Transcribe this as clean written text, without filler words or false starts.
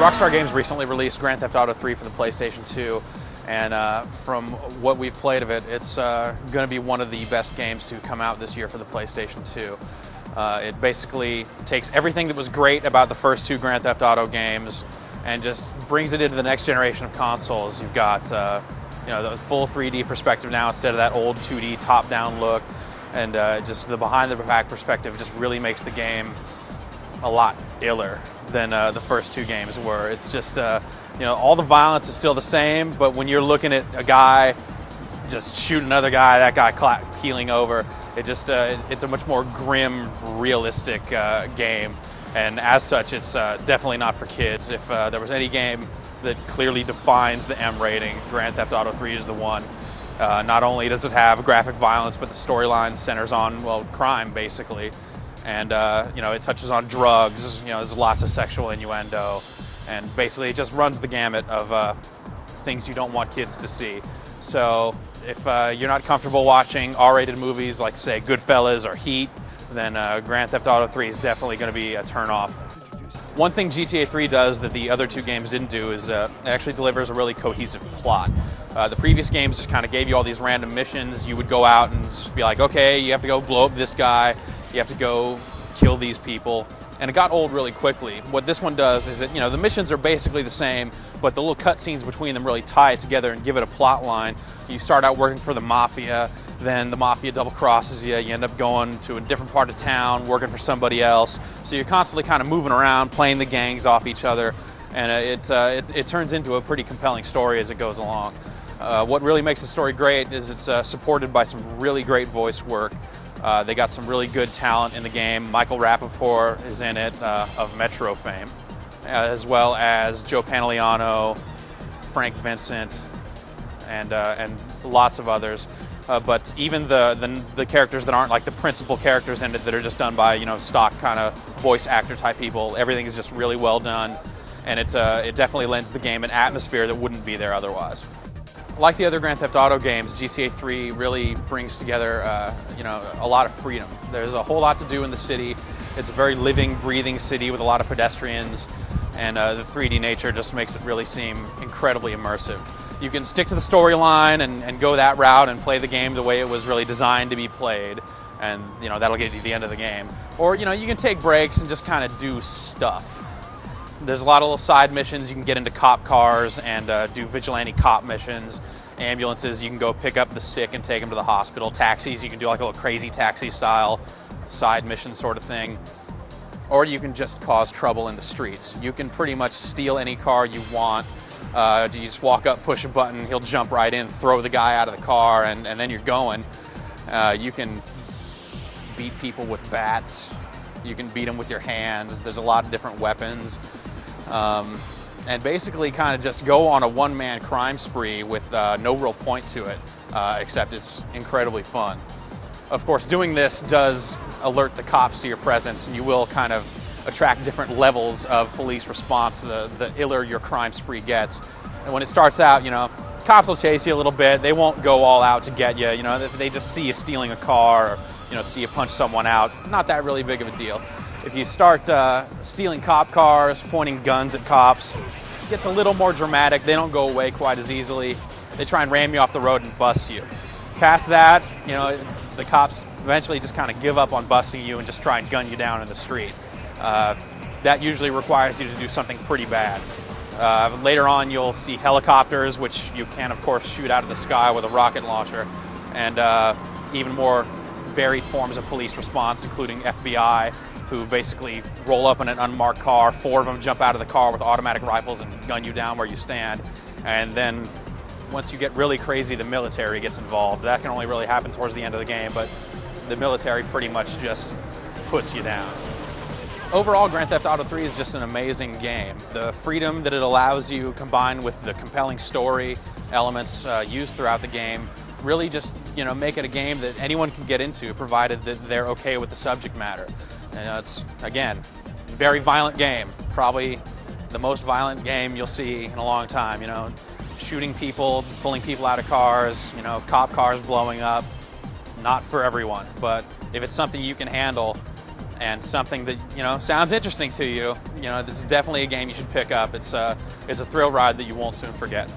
Rockstar Games recently released Grand Theft Auto 3 for the PlayStation 2, and from what we've played of it, it's going to be one of the best games to come out this year for the PlayStation 2. It basically takes everything that was great about the first two Grand Theft Auto games and just brings it into the next generation of consoles. You've got the full 3D perspective now instead of that old 2D top-down look, and just the behind-the-back perspective just really makes the game a lot iller than the first two games were. It's just, all the violence is still the same, but when you're looking at a guy just shoot another guy, that guy keeling over, it's a much more grim, realistic game. And as such, it's definitely not for kids. If there was any game that clearly defines the M rating, Grand Theft Auto 3 is the one. Not only does it have graphic violence, but the storyline centers on, crime, basically. And, it touches on drugs, there's lots of sexual innuendo. And basically it just runs the gamut of things you don't want kids to see. So if you're not comfortable watching R-rated movies like, say, Goodfellas or Heat, then Grand Theft Auto 3 is definitely going to be a turn-off. One thing GTA 3 does that the other two games didn't do is it actually delivers a really cohesive plot. The previous games just kind of gave you all these random missions. You would go out and just be like, okay, you have to go blow up this guy, you have to go kill these people, and it got old really quickly. What this one does is that, the missions are basically the same, but the little cutscenes between them really tie it together and give it a plot line. You start out working for the Mafia, then the Mafia double crosses you, you end up going to a different part of town, working for somebody else. So you're constantly kind of moving around, playing the gangs off each other, and it turns into a pretty compelling story as it goes along. What really makes the story great is it's supported by some really great voice work. They got some really good talent in the game. Michael Rappaport is in it, of Metro fame, as well as Joe Pantoliano, Frank Vincent, and lots of others. But even the characters that aren't like the principal characters in it, that are just done by stock kind of voice actor type people, everything is just really well done, and it definitely lends the game an atmosphere that wouldn't be there otherwise. Like the other Grand Theft Auto games, GTA 3 really brings together a lot of freedom. There's a whole lot to do in the city. It's a very living, breathing city with a lot of pedestrians, and the 3D nature just makes it really seem incredibly immersive. You can stick to the storyline and go that route and play the game the way it was really designed to be played, and that'll get you to the end of the game. Or you can take breaks and just kind of do stuff. There's a lot of little side missions. You can get into cop cars and do vigilante cop missions. Ambulances, you can go pick up the sick and take them to the hospital. Taxis, you can do like a little crazy taxi style side mission sort of thing. Or you can just cause trouble in the streets. You can pretty much steal any car you want. You just walk up, push a button, he'll jump right in, throw the guy out of the car, and then you're going. You can beat people with bats. You can beat them with your hands. There's a lot of different weapons. And basically kind of just go on a one-man crime spree with no real point to it, except it's incredibly fun. Of course, doing this does alert the cops to your presence, and you will kind of attract different levels of police response the iller your crime spree gets. And when it starts out, cops will chase you a little bit. They won't go all out to get you. If they just see you stealing a car or see you punch someone out, not that really big of a deal. If you start stealing cop cars, pointing guns at cops, it gets a little more dramatic. They don't go away quite as easily. They try and ram you off the road and bust you. Past that, the cops eventually just kind of give up on busting you and just try and gun you down in the street. That usually requires you to do something pretty bad. Later on, you'll see helicopters, which you can, of course, shoot out of the sky with a rocket launcher, and even more varied forms of police response, including FBI, who basically roll up in an unmarked car. 4 of them jump out of the car with automatic rifles and gun you down where you stand. And then once you get really crazy, the military gets involved. That can only really happen towards the end of the game, but the military pretty much just puts you down. Overall, Grand Theft Auto 3 is just an amazing game. The freedom that it allows you, combined with the compelling story elements used throughout the game, really just make it a game that anyone can get into, provided that they're okay with the subject matter. It's, again, a very violent game. Probably the most violent game you'll see in a long time. Shooting people, pulling people out of cars, cop cars blowing up. Not for everyone, but if it's something you can handle, and something that, you know, sounds interesting to you, you know, this is definitely a game you should pick up. It's a thrill ride that you won't soon forget.